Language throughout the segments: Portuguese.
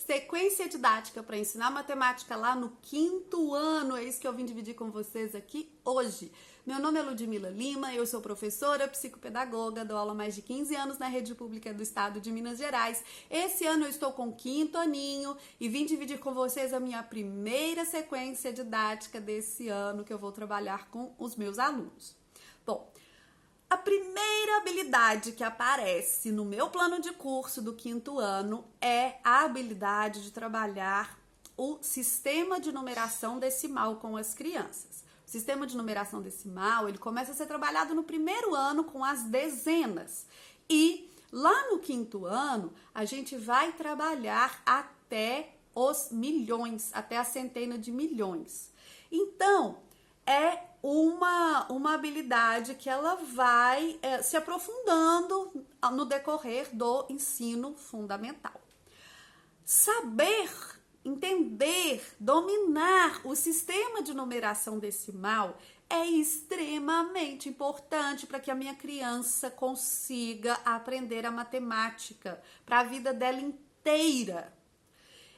sequência didática para ensinar matemática lá no 5º ano. É isso que eu vim dividir com vocês aqui hoje. Meu nome é Ludmila Lima, eu sou professora, psicopedagoga, dou aula há mais de 15 anos na rede pública do estado de Minas Gerais. Esse ano eu estou com o 5º aninho e vim dividir com vocês a minha primeira sequência didática desse ano que eu vou trabalhar com os meus alunos. Bom, a primeira habilidade que aparece no meu plano de curso do 5º ano é a habilidade de trabalhar o sistema de numeração decimal com as crianças. O sistema de numeração decimal, ele começa a ser trabalhado no 1º ano com as dezenas. E lá no 5º ano, a gente vai trabalhar até os milhões, até a centena de milhões. Então, é uma habilidade que ela vai se aprofundando no decorrer do ensino fundamental. Saber, entender, dominar o sistema de numeração decimal é extremamente importante para que a minha criança consiga aprender a matemática para a vida dela inteira.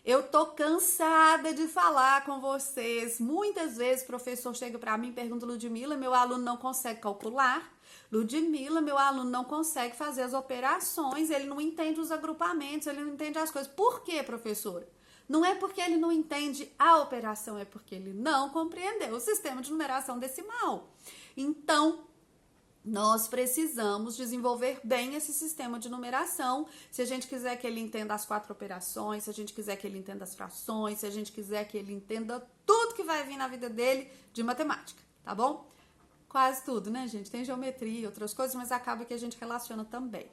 Eu tô cansada de falar com vocês. Muitas vezes o professor chega para mim e pergunta: Ludmila, meu aluno não consegue calcular. Ludmila, meu aluno não consegue fazer as operações, ele não entende os agrupamentos, ele não entende as coisas. Por quê, professora? Não é porque ele não entende a operação, é porque ele não compreendeu o sistema de numeração decimal. Então, nós precisamos desenvolver bem esse sistema de numeração, se a gente quiser que ele entenda as 4 operações, se a gente quiser que ele entenda as frações, se a gente quiser que ele entenda tudo que vai vir na vida dele de matemática, tá bom? Quase tudo, né, gente? Tem geometria e outras coisas, mas acaba que a gente relaciona também.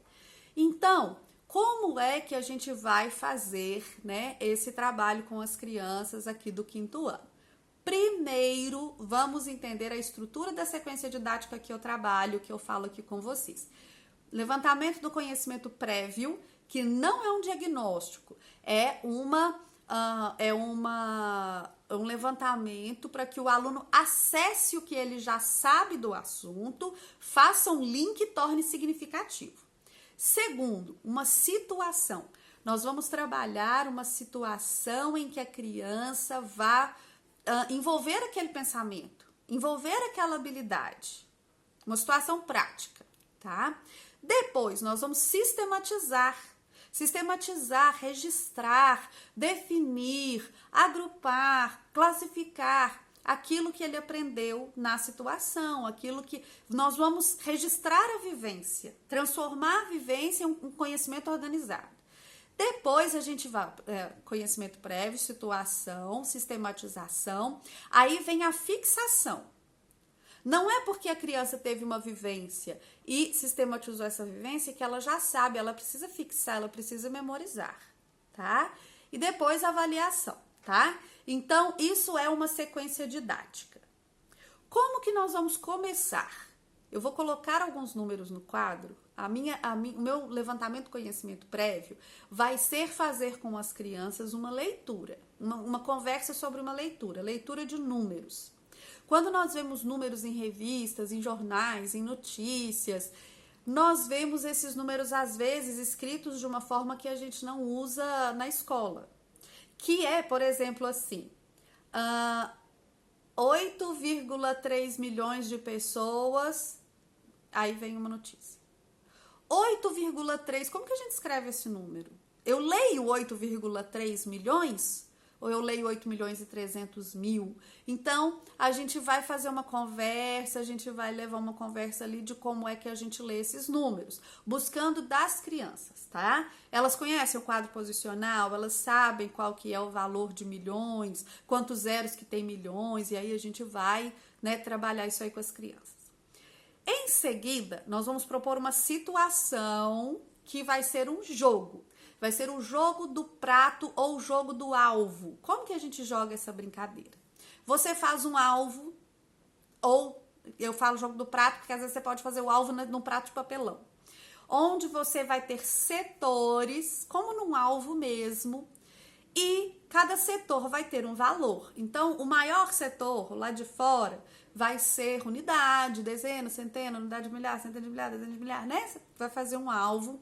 Então, como é que a gente vai fazer, né, esse trabalho com as crianças aqui do 5º ano? Primeiro, vamos entender a estrutura da sequência didática que eu trabalho, que eu falo aqui com vocês. Levantamento do conhecimento prévio, que não é um diagnóstico, é um levantamento para que o aluno acesse o que ele já sabe do assunto, faça um link e torne significativo. Segundo, uma situação. Nós vamos trabalhar uma situação em que a criança vá envolver aquele pensamento, envolver aquela habilidade, uma situação prática, tá? Depois, nós vamos sistematizar, registrar, definir, agrupar, classificar aquilo que ele aprendeu na situação, aquilo que nós vamos registrar a vivência, transformar a vivência em um conhecimento organizado. Depois a gente vai, conhecimento prévio, situação, sistematização, aí vem a fixação. Não é porque a criança teve uma vivência e sistematizou essa vivência que ela já sabe, ela precisa fixar, ela precisa memorizar, tá? E depois a avaliação, tá? Então, isso é uma sequência didática. Como que nós vamos começar? Eu vou colocar alguns números no quadro. O meu levantamento de conhecimento prévio vai ser fazer com as crianças uma leitura, uma conversa sobre uma leitura de números. Quando nós vemos números em revistas, em jornais, em notícias, nós vemos esses números às vezes escritos de uma forma que a gente não usa na escola. Que é, por exemplo, assim, 8,3 milhões de pessoas, aí vem uma notícia. 8,3, como que a gente escreve esse número? Eu leio 8,3 milhões ou eu leio 8 milhões e 300 mil? Então, a gente vai fazer uma conversa, a gente vai levar uma conversa ali de como é que a gente lê esses números, buscando das crianças, tá? Elas conhecem o quadro posicional, elas sabem qual que é o valor de milhões, quantos zeros que tem milhões, e aí a gente vai, né, trabalhar isso aí com as crianças. Em seguida, nós vamos propor uma situação que vai ser um jogo. Vai ser o jogo do prato ou o jogo do alvo. Como que a gente joga essa brincadeira? Você faz um alvo, ou eu falo jogo do prato, porque às vezes você pode fazer o alvo num prato de papelão. Onde você vai ter setores, como num alvo mesmo, e cada setor vai ter um valor. Então, o maior setor, lá de fora, vai ser unidade, dezena, centena, unidade de milhar, centena de milhar, dezena de milhar, né? Você vai fazer um alvo.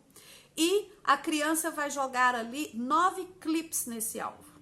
e a criança vai jogar ali 9 clips nesse alvo.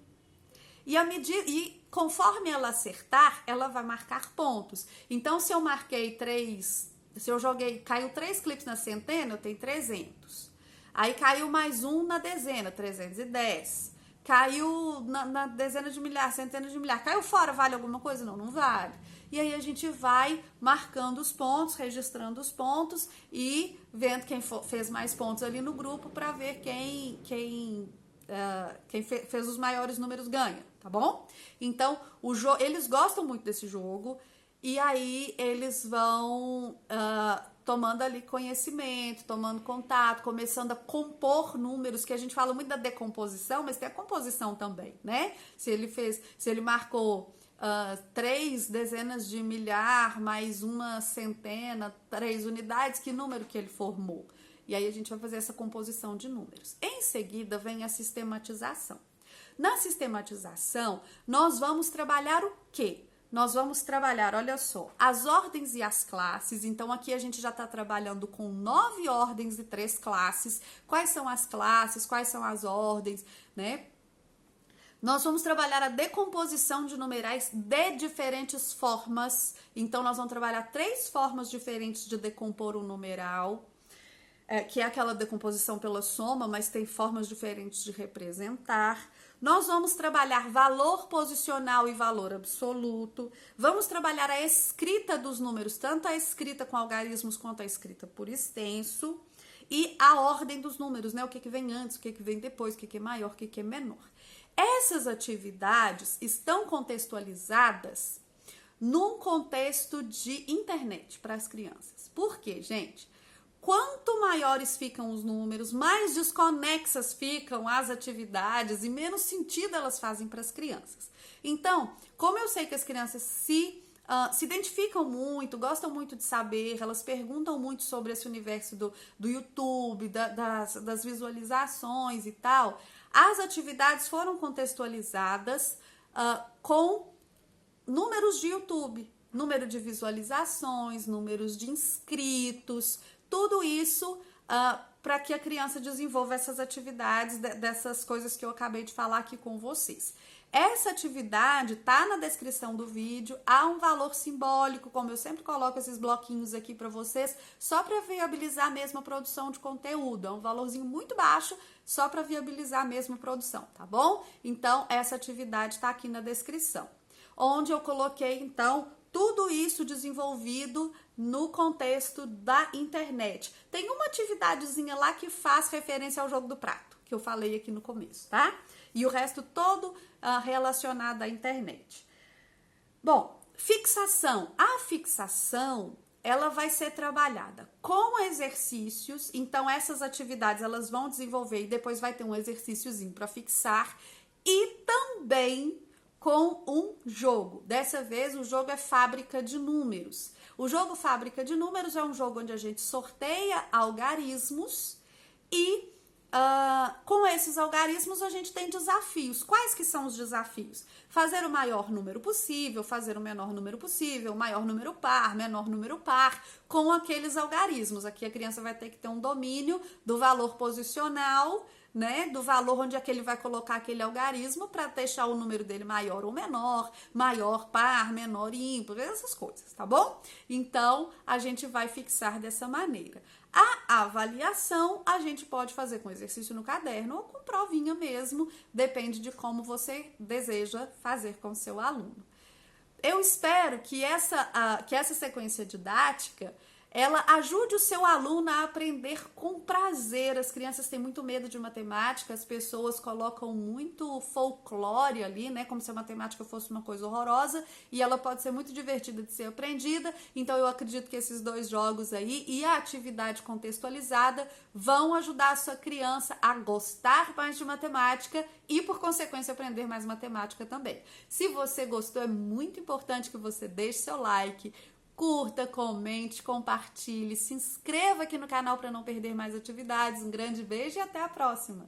E conforme ela acertar, ela vai marcar pontos. Então, se eu marquei 3, se eu joguei, caiu 3 clips na centena, eu tenho 300. Aí caiu mais um na dezena, 310. Caiu na dezena de milhar, centena de milhar. Caiu fora, vale alguma coisa? Não, não vale. E aí a gente vai marcando os pontos, registrando os pontos e vendo quem fez mais pontos ali no grupo para ver quem fez os maiores números ganha, tá bom? Então, eles gostam muito desse jogo e aí eles vão tomando ali conhecimento, tomando contato, começando a compor números, que a gente fala muito da decomposição, mas tem a composição também, né? Se ele marcou 3 dezenas de milhar mais uma centena, 3 unidades, que número que ele formou? E aí a gente vai fazer essa composição de números. Em seguida vem a sistematização. Na sistematização, nós vamos trabalhar o quê? Nós vamos trabalhar, olha só, as ordens e as classes. Então, aqui a gente já está trabalhando com 9 ordens e 3 classes. Quais são as classes? Quais são as ordens, né? Nós vamos trabalhar a decomposição de numerais de diferentes formas. Então, nós vamos trabalhar 3 formas diferentes de decompor um numeral, que é aquela decomposição pela soma, mas tem formas diferentes de representar. Nós vamos trabalhar valor posicional e valor absoluto. Vamos trabalhar a escrita dos números, tanto a escrita com algarismos quanto a escrita por extenso. E a ordem dos números, né? O que vem antes, o que vem depois, o que é maior, o que é menor. Essas atividades estão contextualizadas num contexto de internet para as crianças. Por quê, gente? Quanto maiores ficam os números, mais desconexas ficam as atividades e menos sentido elas fazem para as crianças. Então, como eu sei que as crianças se identificam muito, gostam muito de saber, elas perguntam muito sobre esse universo do YouTube, das visualizações e tal, as atividades foram contextualizadas com números de YouTube, número de visualizações, números de inscritos, tudo isso para que a criança desenvolva essas atividades, dessas coisas que eu acabei de falar aqui com vocês. Essa atividade tá na descrição do vídeo, há um valor simbólico, como eu sempre coloco esses bloquinhos aqui para vocês, só para viabilizar mesmo a produção de conteúdo. É um valorzinho muito baixo, só para viabilizar mesmo a produção, tá bom? Então, essa atividade tá aqui na descrição, onde eu coloquei, então, tudo isso desenvolvido no contexto da internet. Tem uma atividadezinha lá que faz referência ao jogo do prato, que eu falei aqui no começo, tá? E o resto todo relacionado à internet. Bom, fixação. A fixação, ela vai ser trabalhada com exercícios. Então, essas atividades, elas vão desenvolver e depois vai ter um exercíciozinho para fixar. E também com um jogo. Dessa vez, o jogo é Fábrica de Números. O jogo Fábrica de Números é um jogo onde a gente sorteia algarismos e com esses algarismos a gente tem desafios. Quais que são os desafios? Fazer o maior número possível, fazer o menor número possível, maior número par, menor número par, com aqueles algarismos. Aqui a criança vai ter que ter um domínio do valor posicional, né, do valor onde é que ele vai colocar aquele algarismo para deixar o número dele maior ou menor, maior par, menor ímpar, essas coisas, tá bom? Então, a gente vai fixar dessa maneira. A avaliação a gente pode fazer com exercício no caderno ou com provinha mesmo, depende de como você deseja fazer com o seu aluno. Eu espero que essa sequência didática ela ajude o seu aluno a aprender com prazer. As crianças têm muito medo de matemática, as pessoas colocam muito folclore ali, né? Como se a matemática fosse uma coisa horrorosa, e ela pode ser muito divertida de ser aprendida. Então eu acredito que esses 2 jogos aí e a atividade contextualizada vão ajudar a sua criança a gostar mais de matemática e, por consequência, aprender mais matemática também. Se você gostou, é muito importante que você deixe seu like, curta, comente, compartilhe, se inscreva aqui no canal para não perder mais atividades. Um grande beijo e até a próxima!